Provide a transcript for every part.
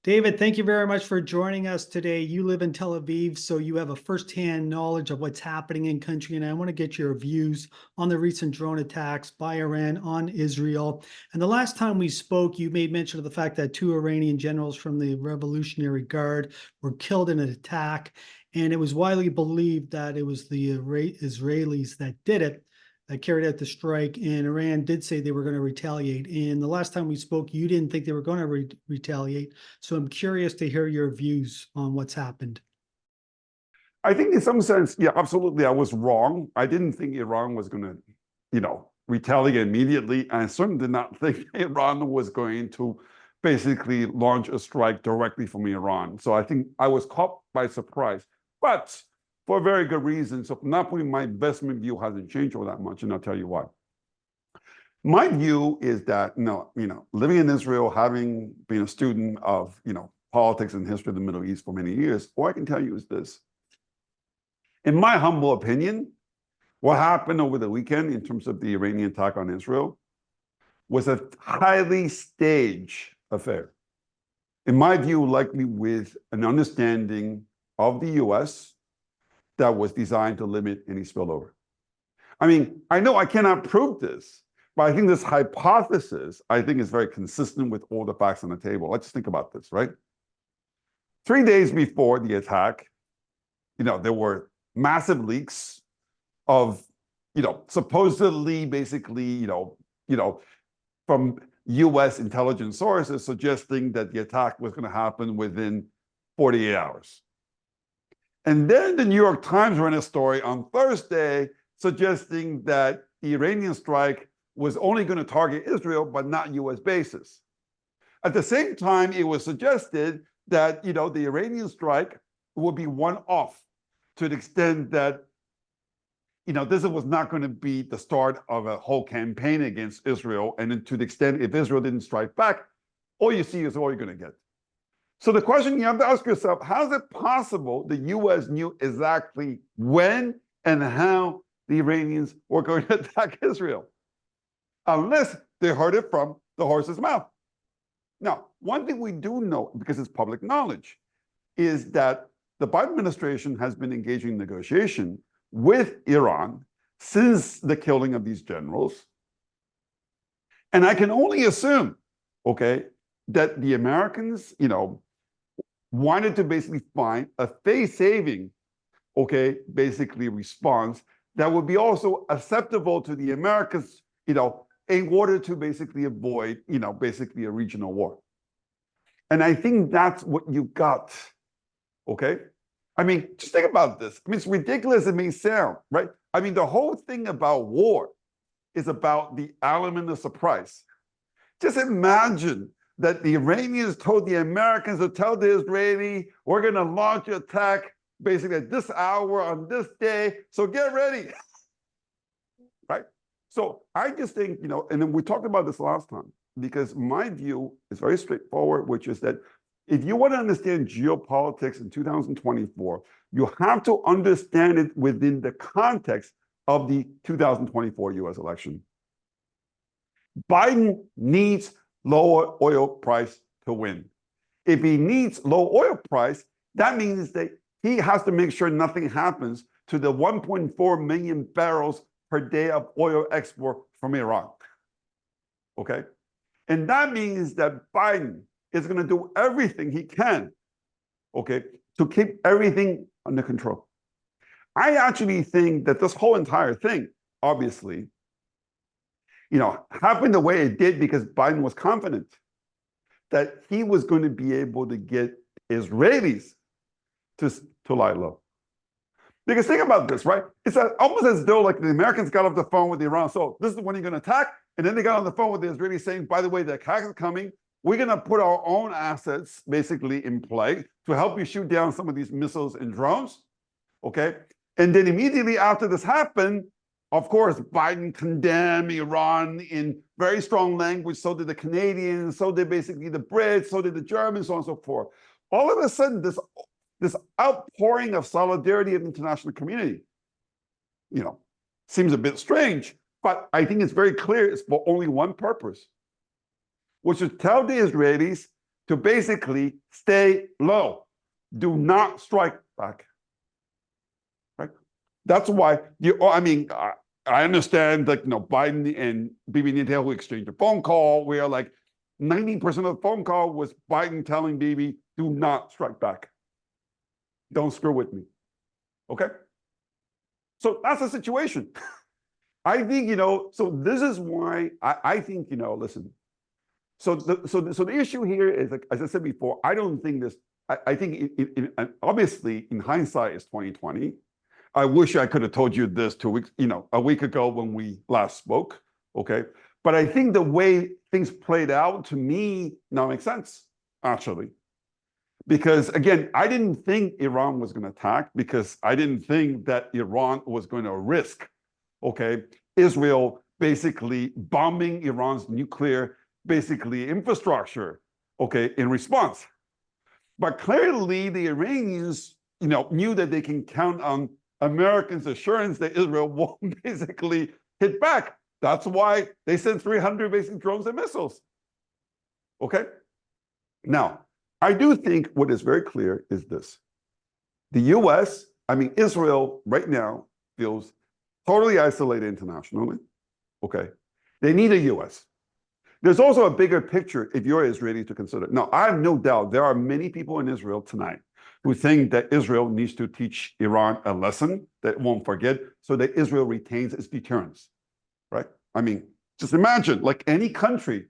David, thank you very much for joining us today. You live in Tel Aviv, so you have a firsthand knowledge of what's happening in country, and I want to get your views on the recent drone attacks by Iran on Israel. And the last time we spoke, you made mention of the fact that two Iranian generals from the Revolutionary Guard were killed in an attack, and it was widely believed that it was the Israelis that did it, that carried out the strike, and Iran did say they were going to retaliate. And the last time we spoke, you didn't think they were going to retaliate. So I'm curious to hear your views on what's happened. I think in some sense, yeah, absolutely, I was wrong. I didn't think Iran was going to, retaliate immediately. And I certainly did not think Iran was going to basically launch a strike directly from Iran. So I think I was caught by surprise. But for a very good reason. So from that point, my investment view hasn't changed all that much, and I'll tell you why. My view is that, living in Israel, having been a student of, politics and history of the Middle East for many years, all I can tell you is this. In my humble opinion, what happened over the weekend in terms of the Iranian attack on Israel was a highly staged affair. In my view, likely with an understanding of the U.S., that was designed to limit any spillover. I mean, I know I cannot prove this, but I think this hypothesis, is very consistent with all the facts on the table. Let's think about this, right? 3 days before the attack, there were massive leaks of, supposedly, basically, from U.S. intelligence sources suggesting that the attack was going to happen within 48 hours. And then the New York Times ran a story on Thursday suggesting that the Iranian strike was only going to target Israel, but not U.S. bases. At the same time, it was suggested that, the Iranian strike would be one-off to the extent that, this was not going to be the start of a whole campaign against Israel. And then to the extent if Israel didn't strike back, all you see is all you're going to get. So the question you have to ask yourself, how is it possible the U.S. knew exactly when and how the Iranians were going to attack Israel? Unless they heard it from the horse's mouth. Now, one thing we do know, because it's public knowledge, is that the Biden administration has been engaging in negotiation with Iran since the killing of these generals. And I can only assume, that the Americans, wanted to basically find a face-saving, basically response that would be also acceptable to the Americans, in order to basically avoid, basically a regional war. And I think that's what you got, I mean, just think about this. I mean, it's ridiculous it may sound, right? I mean, the whole thing about war is about the element of surprise. Just imagine that the Iranians told the Americans to tell the Israeli, we're going to launch an attack basically at this hour on this day, so get ready, right? So I just think, and then we talked about this last time, because my view is very straightforward, which is that if you want to understand geopolitics in 2024, you have to understand it within the context of the 2024 U.S. election. Biden needs lower oil price to win. If he needs low oil price, that means that he has to make sure nothing happens to the 1.4 million barrels per day of oil export from Iran. And that means that Biden is going to do everything he can, to keep everything under control. I actually think that this whole entire thing, obviously, happened the way it did because Biden was confident that he was going to be able to get Israelis to lie low. Because think about this, right? It's almost as though like the Americans got off the phone with Iran. So this is when you're going to attack. And then they got on the phone with the Israelis saying, by the way, the attack is coming. We're going to put our own assets basically in play to help you shoot down some of these missiles and drones. And then immediately after this happened, of course, Biden condemned Iran in very strong language. So did the Canadians, so did basically the Brits, so did the Germans, so on and so forth. All of a sudden, this outpouring of solidarity of the international community, seems a bit strange, but I think it's very clear it's for only one purpose, which is tell the Israelis to basically stay low. Do not strike back. Right? That's why I understand that Biden and Bibi Netanyahu exchanged a phone call where like 90% of the phone call was Biden telling Bibi, do not strike back. Don't screw with me. Okay? So that's the situation. I think, so this is why I think, listen. So the issue here is, like, as I said before, I don't think this, I think obviously in hindsight is 2020. I wish I could have told you this 2 weeks, a week ago when we last spoke. Okay. But I think the way things played out to me now makes sense, actually. Because again, I didn't think Iran was going to attack because I didn't think that Iran was going to risk, okay, Israel basically bombing Iran's nuclear, basically infrastructure, okay, in response. But clearly the Iranians, knew that they can count on Americans' assurance that Israel won't basically hit back. That's why they sent 300 basic drones and missiles. Okay? Now, I do think what is very clear is this. The U.S., Israel right now feels totally isolated internationally. Okay? They need a U.S. There's also a bigger picture if you're Israeli to consider. Now, I have no doubt there are many people in Israel tonight who think that Israel needs to teach Iran a lesson that it won't forget so that Israel retains its deterrence, right? Just imagine, like any country,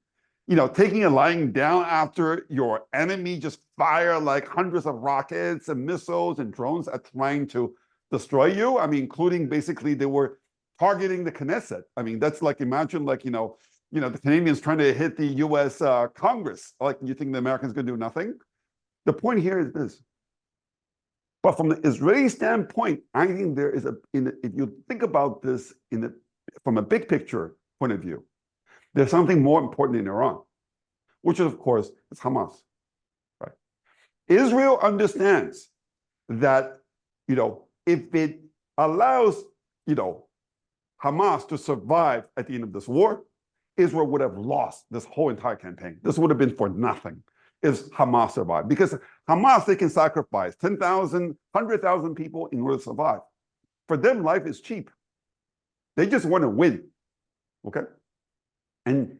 taking a lying down after your enemy just fire like hundreds of rockets and missiles and drones are trying to destroy you. Including basically they were targeting the Knesset. That's like, imagine like, the Canadians trying to hit the U.S. Congress. Like, you think the Americans going to do nothing? The point here is this. But from the Israeli standpoint, I think there is if you think about this from a big picture point of view, there's something more important in Iran, which is, of course, is Hamas. Right? Israel understands that, if it allows, Hamas to survive at the end of this war, Israel would have lost this whole entire campaign. This would have been for nothing if Hamas survived. Because Hamas, they can sacrifice 10,000, 100,000 people in order to survive. For them, life is cheap. They just want to win. Okay? And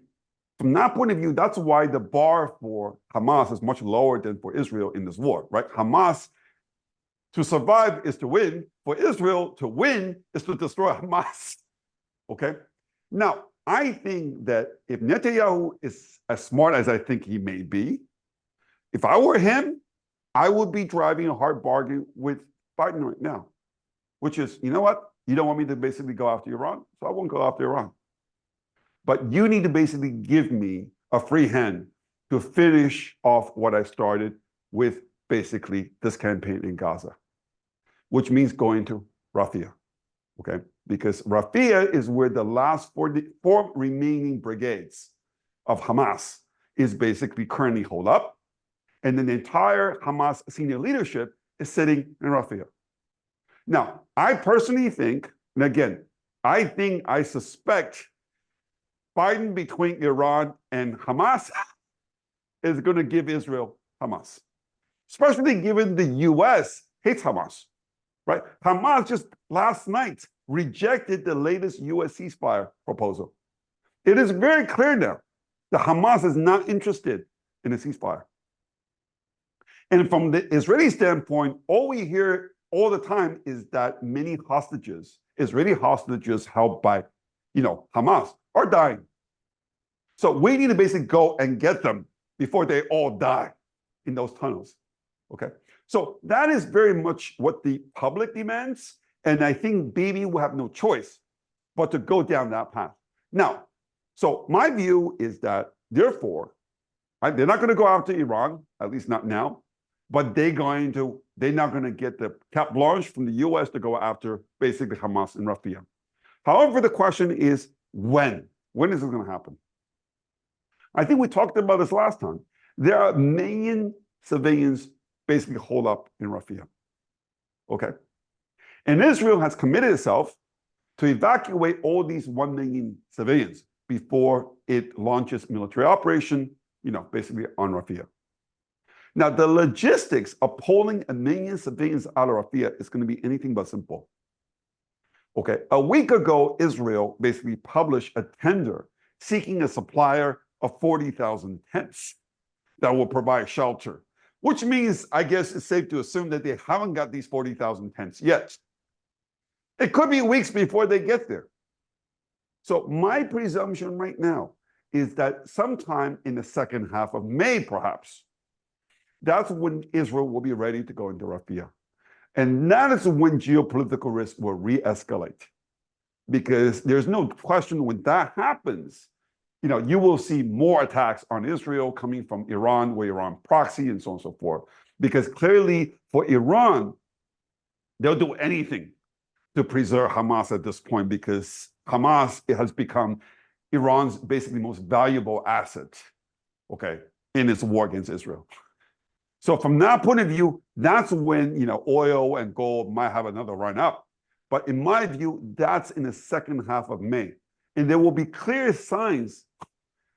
from that point of view, that's why the bar for Hamas is much lower than for Israel in this war, right? Hamas, to survive is to win. For Israel, to win is to destroy Hamas. Okay? Now, I think that if Netanyahu is as smart as I think he may be, if I were him, I would be driving a hard bargain with Biden right now, which is, you know what? You don't want me to basically go after Iran, so I won't go after Iran. But you need to basically give me a free hand to finish off what I started with basically this campaign in Gaza, which means going to Rafah, okay? Because Rafah is where the last four remaining brigades of Hamas is basically currently holed up. And then the entire Hamas senior leadership is sitting in Rafah. Now, I personally think, and again, I suspect Biden between Iran and Hamas is going to give Israel Hamas, especially given the U.S. hates Hamas, right? Hamas just last night rejected the latest U.S. ceasefire proposal. It is very clear now that Hamas is not interested in a ceasefire. And from the Israeli standpoint, all we hear all the time is that many hostages, Israeli hostages held by, Hamas, are dying. So we need to basically go and get them before they all die in those tunnels. Okay. So that is very much what the public demands. And I think Bibi will have no choice but to go down that path. Now, so my view is that, therefore, they're not going to go after Iran, at least not now, but they're not going to get the carte blanche from the U.S. to go after basically Hamas and Rafah. However, the question is when? When is this going to happen? I think we talked about this last time. There are 1 million civilians basically holed up in Rafah. Okay. And Israel has committed itself to evacuate all these 1 million civilians before it launches military operation, basically on Rafah. Now, the logistics of pulling 1 million civilians out of Rafah is going to be anything but simple. Okay, a week ago, Israel basically published a tender seeking a supplier of 40,000 tents that will provide shelter, which means, I guess it's safe to assume that they haven't got these 40,000 tents yet. It could be weeks before they get there. So my presumption right now is that sometime in the second half of May, perhaps, that's when Israel will be ready to go into Rafah. And that is when geopolitical risk will re-escalate. Because there's no question when that happens, you will see more attacks on Israel coming from Iran, where Iran proxy and so on and so forth. Because clearly for Iran, they'll do anything to preserve Hamas at this point, because Hamas has become Iran's basically most valuable asset, okay, in its war against Israel. So from that point of view, that's when oil and gold might have another run up. But in my view, that's in the second half of May. And there will be clear signs,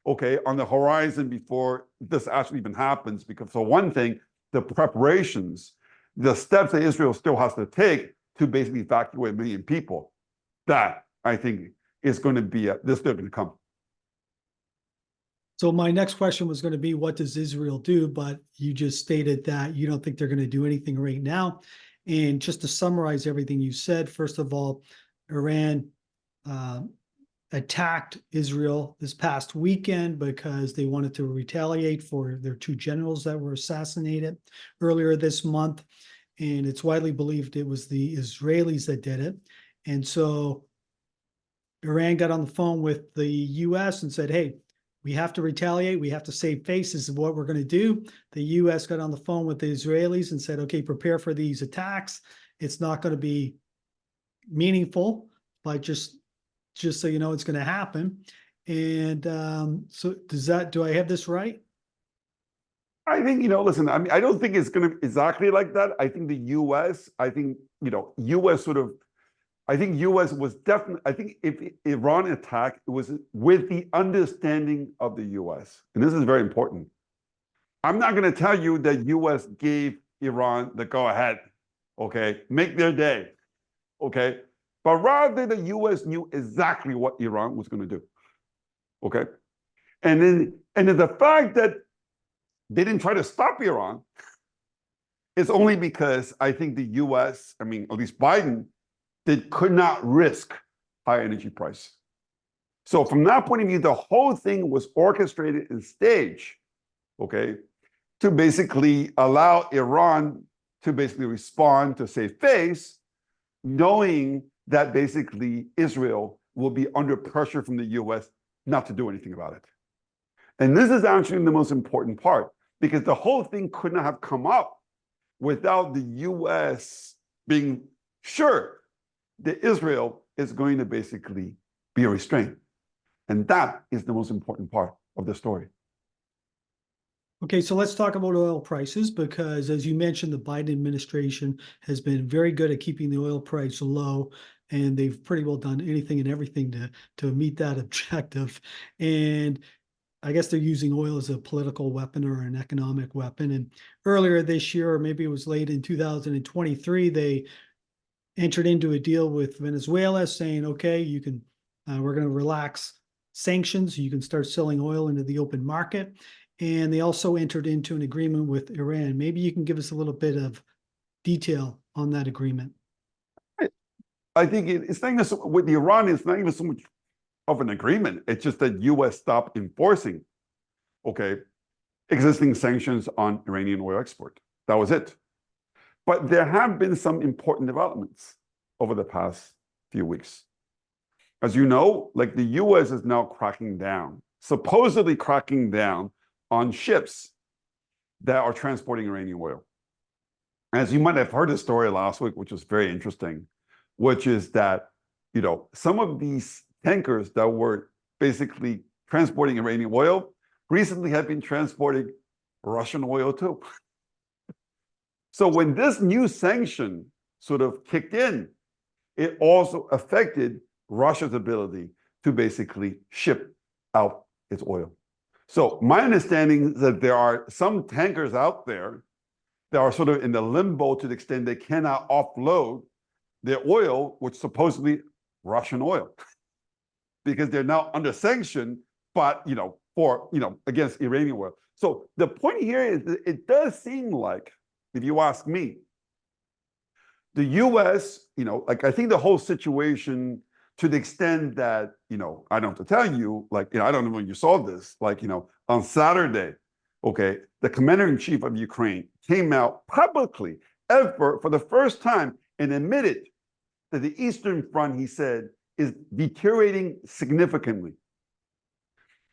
okay, on the horizon before this actually even happens. Because for one thing, the preparations, the steps that Israel still has to take to basically evacuate 1 million people, that I think is going to be, this still going to come. So my next question was going to be, what does Israel do? But you just stated that you don't think they're going to do anything right now. And just to summarize everything you said, first of all, Iran attacked Israel this past weekend because they wanted to retaliate for their 2 generals that were assassinated earlier this month. And it's widely believed it was the Israelis that did it. And so Iran got on the phone with the U.S. and said, hey, we have to retaliate. We have to save face. This is what we're going to do. The U.S. got on the phone with the Israelis and said, okay, prepare for these attacks. It's not going to be meaningful, but just so you know, it's going to happen. And so do I have this right? I think, listen, I mean, I don't think it's going to be exactly like that. I think the U.S., U.S. sort of, I think U.S. was definitely, I think if Iran attacked, it was with the understanding of the U.S. And this is very important. I'm not going to tell you that U.S. gave Iran the go-ahead, okay? Make their day, okay? But rather the U.S. knew exactly what Iran was going to do, okay? And then the fact that they didn't try to stop Iran is only because I think the U.S., I mean, at least Biden, they could not risk high energy price. So from that point of view, the whole thing was orchestrated and staged, okay, to basically allow Iran to basically respond to save face, knowing that basically Israel will be under pressure from the U.S. not to do anything about it. And this is actually the most important part, because the whole thing could not have come up without the U.S. being sure that Israel is going to basically be restrained. And that is the most important part of the story. Okay, so let's talk about oil prices, because as you mentioned, the Biden administration has been very good at keeping the oil price low, and they've pretty well done anything and everything to meet that objective. And I guess they're using oil as a political weapon or an economic weapon. And earlier this year, or maybe it was late in 2023, they entered into a deal with Venezuela saying, okay, you can, we're going to relax sanctions. You can start selling oil into the open market. And they also entered into an agreement with Iran. Maybe you can give us a little bit of detail on that agreement. I think it's not even with the Iran, it's not even so much of an agreement. It's just that U.S. stopped enforcing, okay, existing sanctions on Iranian oil export. That was it. But there have been some important developments over the past few weeks. As you know, like the U.S. is now cracking down, supposedly cracking down on ships that are transporting Iranian oil. As you might have heard the story last week, which was very interesting, which is that, some of these tankers that were basically transporting Iranian oil recently have been transporting Russian oil too. So when this new sanction sort of kicked in, it also affected Russia's ability to basically ship out its oil. So my understanding is that there are some tankers out there that are sort of in the limbo to the extent they cannot offload their oil, which supposedly Russian oil, because they're now under sanction, but for against Iranian oil. So the point here is that it does seem like, if you ask me, the U.S., like I think the whole situation, to the extent that, I don't have to tell you, like, I don't know when you saw this, like, on Saturday, okay, the commander-in-chief of Ukraine came out publicly, ever, for the first time, and admitted that the Eastern Front, he said, is deteriorating significantly.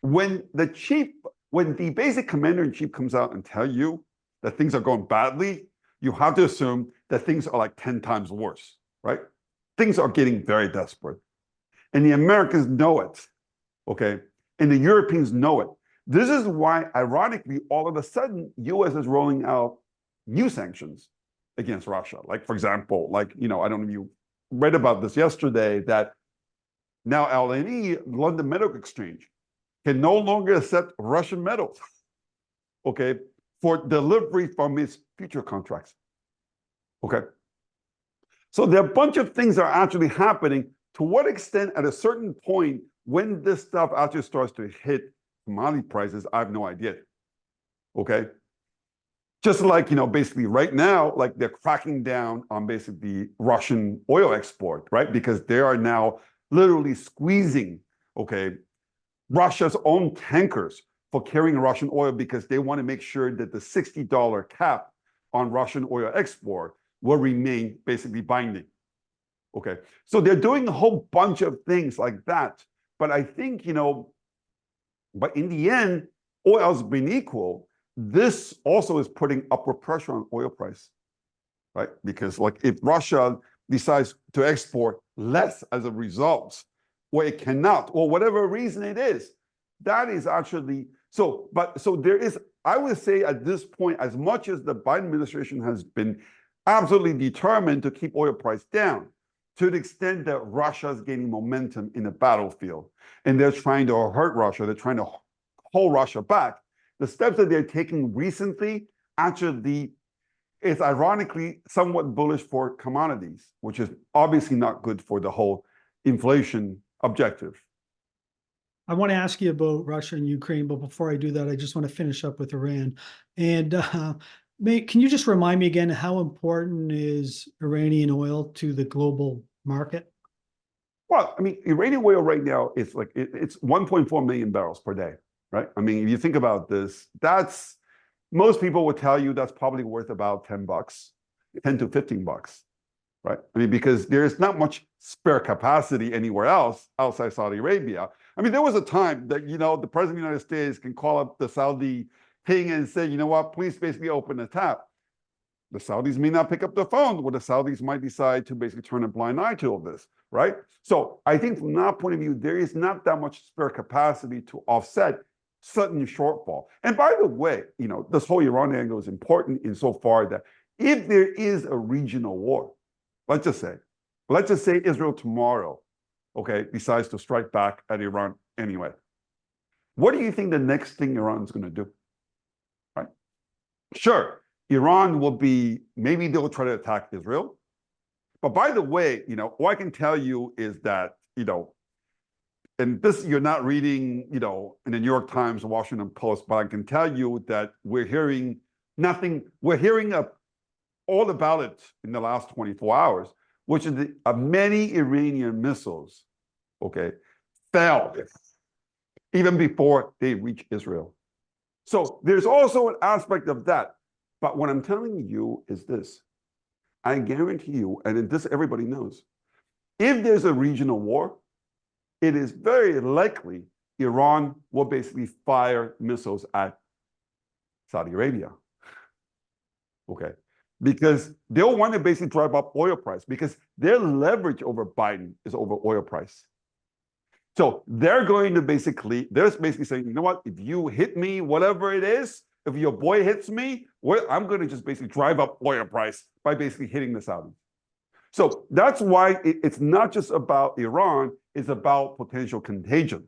When the basic commander-in-chief comes out and tell you that things are going badly, you have to assume that things are like 10 times worse, right? Things are getting very desperate. And the Americans know it, okay? And the Europeans know it. This is why, ironically, all of a sudden, U.S. is rolling out new sanctions against Russia. Like, for example, like, I don't know if you read about this yesterday, that now LME, London Metal Exchange, can no longer accept Russian metals, okay, for delivery from its future contracts, okay? So there are a bunch of things that are actually happening. To what extent, at a certain point, when this stuff actually starts to hit commodity prices, I have no idea, okay? Just like, basically right now, like they're cracking down on basically Russian oil export, right? Because they are now literally squeezing, okay, Russia's own tankers for carrying Russian oil, because they want to make sure that the $60 cap on Russian oil export will remain basically binding. Okay, so they're doing a whole bunch of things like that. But I think, but in the end, all else being equal, this also is putting upward pressure on oil price, right? Because like if Russia decides to export less as a result, or it cannot, or whatever reason it is, that is actually, so there is, I would say at this point, as much as the Biden administration has been absolutely determined to keep oil price down, to the extent that Russia is gaining momentum in the battlefield, and they're trying to hurt Russia, they're trying to hold Russia back, the steps that they're taking recently actually is ironically somewhat bullish for commodities, which is obviously not good for the whole inflation objective. I want to ask you about Russia and Ukraine, but before I do that, I just want to finish up with Iran. And can you just remind me again, how important is Iranian oil to the global market? Well, I mean, Iranian oil right now is like, it's 1.4 million barrels per day, right? I mean, if you think about this, most people would tell you that's probably worth about $10, $10 to $15, right? I mean, because there's not much spare capacity anywhere else outside Saudi Arabia. I mean, there was a time that, the president of the United States can call up the Saudi king and say, you know what, please basically open the tap. The Saudis may not pick up the phone, or the Saudis might decide to basically turn a blind eye to all this, right? So I think from that point of view, there is not that much spare capacity to offset sudden shortfall. And by the way, this whole Iran angle is important insofar that if there is a regional war, let's just say Israel tomorrow, okay, decides to strike back at Iran anyway, what do you think the next thing Iran is going to do? Right? Sure, Iran will maybe they'll try to attack Israel. But by the way, all I can tell you is that, and this you're not reading, in the New York Times, the Washington Post, but I can tell you that we're hearing all about it in the last 24 hours, which is many Iranian missiles, okay, fell even before they reach Israel. So there's also an aspect of that. But what I'm telling you is this. I guarantee you, and this everybody knows, if there's a regional war, it is very likely Iran will basically fire missiles at Saudi Arabia. Okay. Because they'll want to basically drive up oil price, because their leverage over Biden is over oil price. So they're basically saying, you know what, if you hit me, whatever it is, if your boy hits me, I'm going to just basically drive up oil price by basically hitting the Saudis. So that's why it's not just about Iran, it's about potential contagion,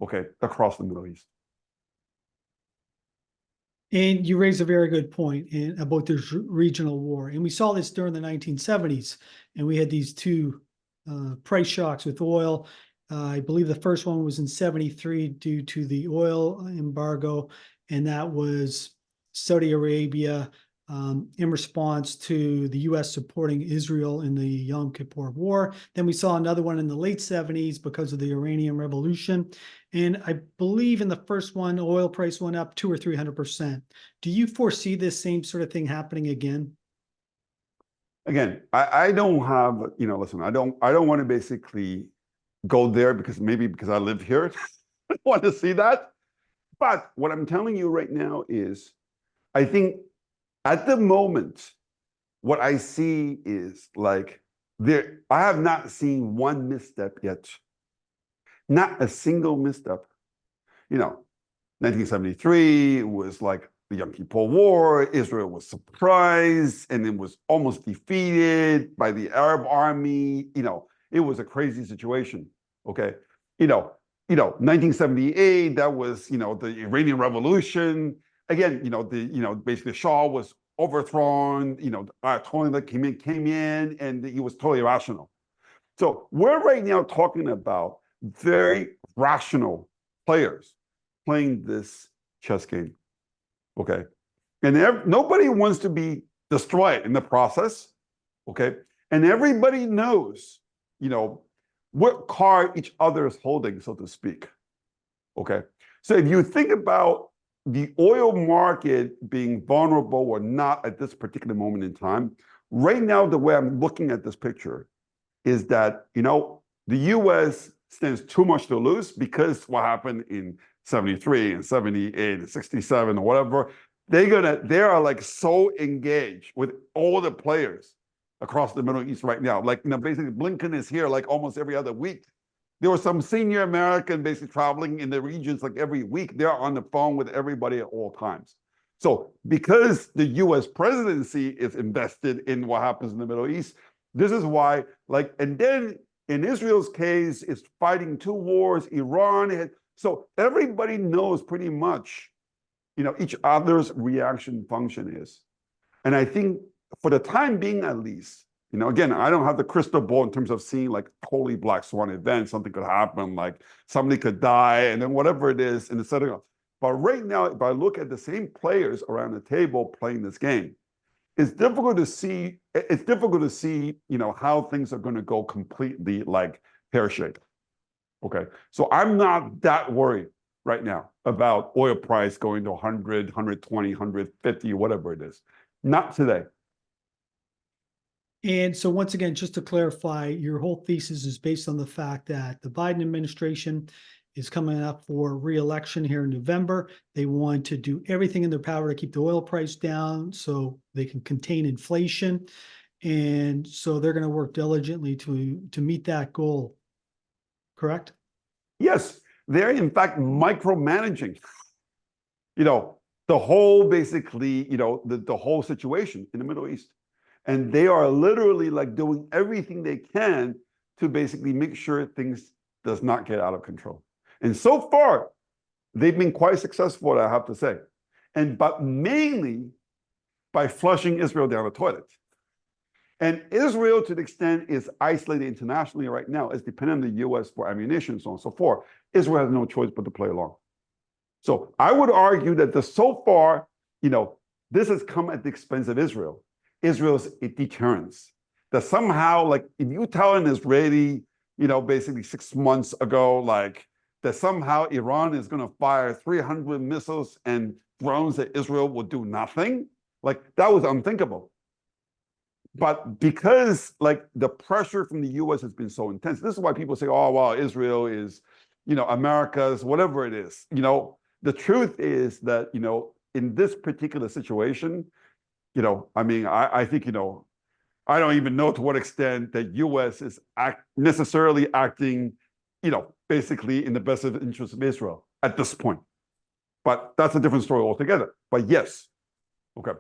okay, across the Middle East. And you raise a very good point about this regional war. And we saw this during the 1970s. And we had these two price shocks with oil. I believe the first one was in 73 due to the oil embargo. And that was Saudi Arabia in response to the U.S. supporting Israel in the Yom Kippur War. Then we saw another one in the late 70s because of the Iranian Revolution. And I believe in the first one, oil price went up 200 or 300%. Do you foresee this same sort of thing happening again? Again, I don't have, listen, I don't want to basically go there because I live here. I want to see that. But what I'm telling you right now is, I think at the moment, what I see is like I have not seen one misstep yet. Not a single misstep. 1973 was like the Yom Kippur War. Israel was surprised and it was almost defeated by the Arab army. It was a crazy situation. Okay. 1978, that was, the Iranian Revolution. Again, basically the Shah was overthrown, Ayatollah came in and he was totally irrational. So we're right now talking about very rational players playing this chess game. Okay. And nobody wants to be destroyed in the process. Okay. And everybody knows, what card each other is holding, so to speak. Okay. So if you think about the oil market being vulnerable or not at this particular moment in time, right now, the way I'm looking at this picture is that, the U.S. stands too much to lose because what happened in 73 and 78 and 67 or whatever, they are like so engaged with all the players across the Middle East right now. Like, basically Blinken is here like almost every other week. There was some senior American basically traveling in the regions like every week. They're on the phone with everybody at all times. So because the U.S. presidency is invested in what happens in the Middle East, this is why, and then in Israel's case, it's fighting two wars, so everybody knows pretty much, each other's reaction function is. And I think for the time being, at least, again, I don't have the crystal ball in terms of seeing like totally black swan events, something could happen, like somebody could die, and then whatever it is in the setting up. But right now, if I look at the same players around the table playing this game, it's difficult to see, how things are going to go completely like pear-shaped. Okay. So I'm not that worried right now about oil price going to 100, 120, 150, whatever it is. Not today. And so once again, just to clarify, your whole thesis is based on the fact that the Biden administration is coming up for re-election here in November. They want to do everything in their power to keep the oil price down so they can contain inflation. And so they're going to work diligently to meet that goal. Correct? Yes, they're in fact micromanaging, the whole basically, the whole situation in the Middle East. And they are literally like doing everything they can to basically make sure things does not get out of control. And so far, they've been quite successful, I have to say. But mainly by flushing Israel down the toilet. And Israel, to the extent is isolated internationally right now, is dependent on the U.S. for ammunition, so on and so forth. Israel has no choice but to play along. So I would argue that so far, this has come at the expense of Israel. Israel's deterrence. That somehow, like, if you tell an Israeli, basically 6 months ago, like, that somehow Iran is going to fire 300 missiles and drones at Israel will do nothing, like, that was unthinkable. But because, like, the pressure from the U.S. has been so intense, this is why people say, oh, well, Israel is, America's, whatever it is. The truth is that, in this particular situation, I think, I don't even know to what extent the U.S. is necessarily acting, basically in the best interest of Israel at this point. But that's a different story altogether. But yes. Okay.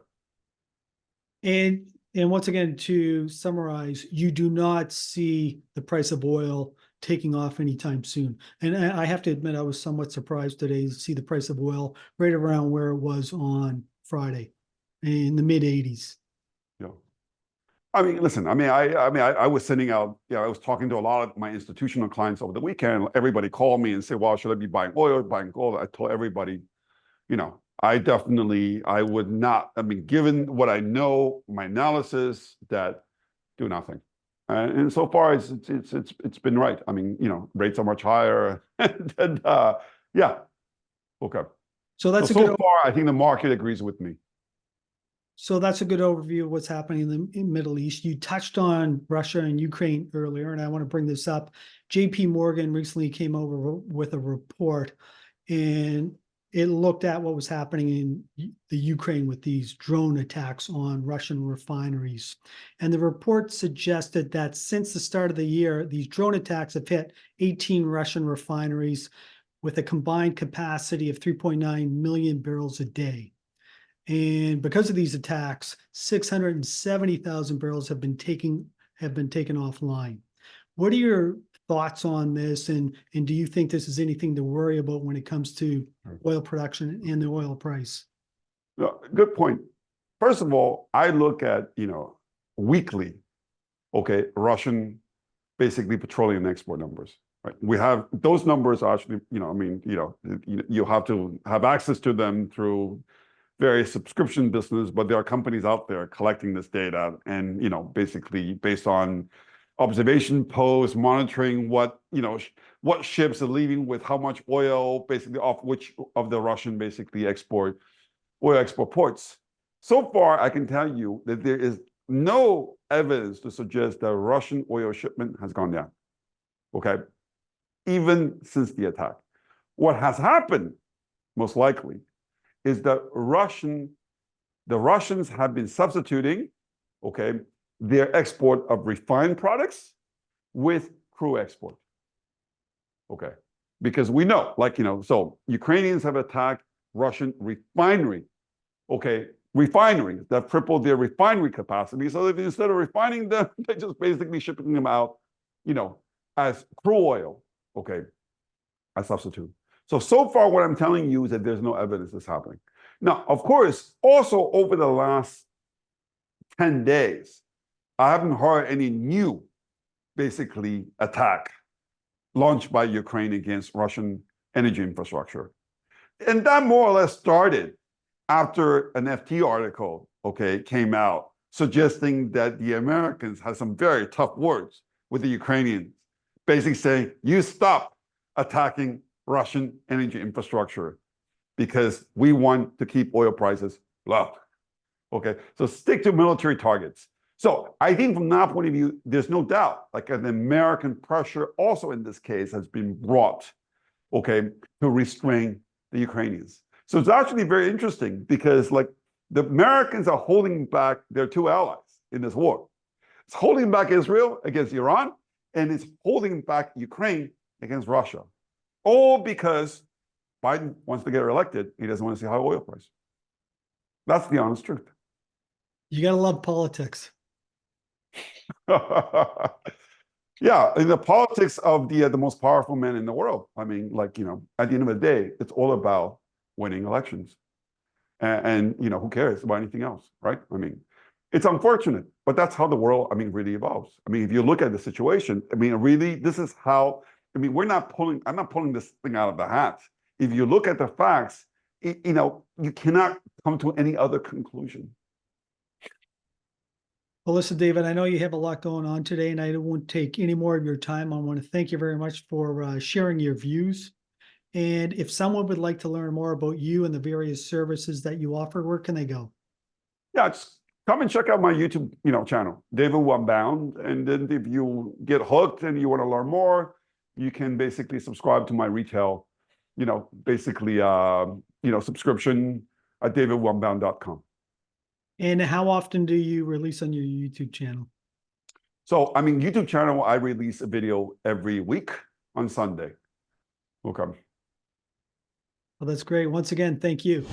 And And once again, to summarize, you do not see the price of oil taking off anytime soon. And I have to admit, I was somewhat surprised today to see the price of oil right around where it was on Friday, in the mid 80s. Yeah. I mean, listen, I was sending out, I was talking to a lot of my institutional clients over the weekend. Everybody called me and said, well, should I be buying oil, buying gold? I told everybody, I would not, given what I know, my analysis, that do nothing. And so far, it's been right. Rates are much higher. And yeah, okay. So that's So far, I think the market agrees with me. So that's a good overview of what's happening in the Middle East. You touched on Russia and Ukraine earlier, and I want to bring this up. JP Morgan recently came over with a report, and it looked at what was happening in the Ukraine with these drone attacks on Russian refineries. And the report suggested that since the start of the year, these drone attacks have hit 18 Russian refineries with a combined capacity of 3.9 million barrels a day. And because of these attacks, 670,000 barrels have been taken offline. What are your thoughts on this? And do you think this is anything to worry about when it comes to oil production and the oil price? Good point. First of all, I look at, weekly, Russian basically petroleum export numbers. Right. We have those numbers actually, you have to have access to them through various subscription business, but there are companies out there collecting this data and, basically based on observation posts, monitoring what ships are leaving with how much oil, basically off which of the Russian basically oil export ports. So far, I can tell you that there is no evidence to suggest that Russian oil shipment has gone down. Okay. Even since the attack. What has happened, most likely, is that the Russians have been substituting, their export of refined products with crude export. Because we know, so Ukrainians have attacked Russian refineries that tripled their refinery capacity. So if instead of refining them, they're just basically shipping them out, as crude oil, as substitute. So far, what I'm telling you is that there's no evidence that's happening. Now, of course, also over the last 10 days, I haven't heard any new, basically, attack launched by Ukraine against Russian energy infrastructure. And that more or less started after an FT article, came out, suggesting that the Americans had some very tough words with the Ukrainians, basically saying, you stop attacking Russian energy infrastructure because we want to keep oil prices low. So stick to military targets. So I think from that point of view, there's no doubt, an American pressure also in this case has been brought, to restrain the Ukrainians. So it's actually very interesting because the Americans are holding back their two allies in this war. It's holding back Israel against Iran, and it's holding back Ukraine against Russia. All because Biden wants to get elected. He doesn't want to see high oil price. That's the honest truth. You got to love politics. Yeah, in the politics of the most powerful men in the world. At the end of the day, it's all about winning elections. And who cares about anything else, right? It's unfortunate, but that's how the world, really evolves. If you look at the situation, really, this is how, I'm not pulling this thing out of the hat. If you look at the facts, you cannot come to any other conclusion. Well, listen, David, I know you have a lot going on today, and I won't take any more of your time. I want to thank you very much for sharing your views. And if someone would like to learn more about you and the various services that you offer, where can they go? Yeah, just come and check out my YouTube, channel, David Woo Unbound. And then if you get hooked and you want to learn more, you can basically subscribe to my retail, subscription at davidwoounbound.com. And how often do you release on your YouTube channel? So, YouTube channel, I release a video every week on Sunday. Okay. Well, that's great. Once again, thank you.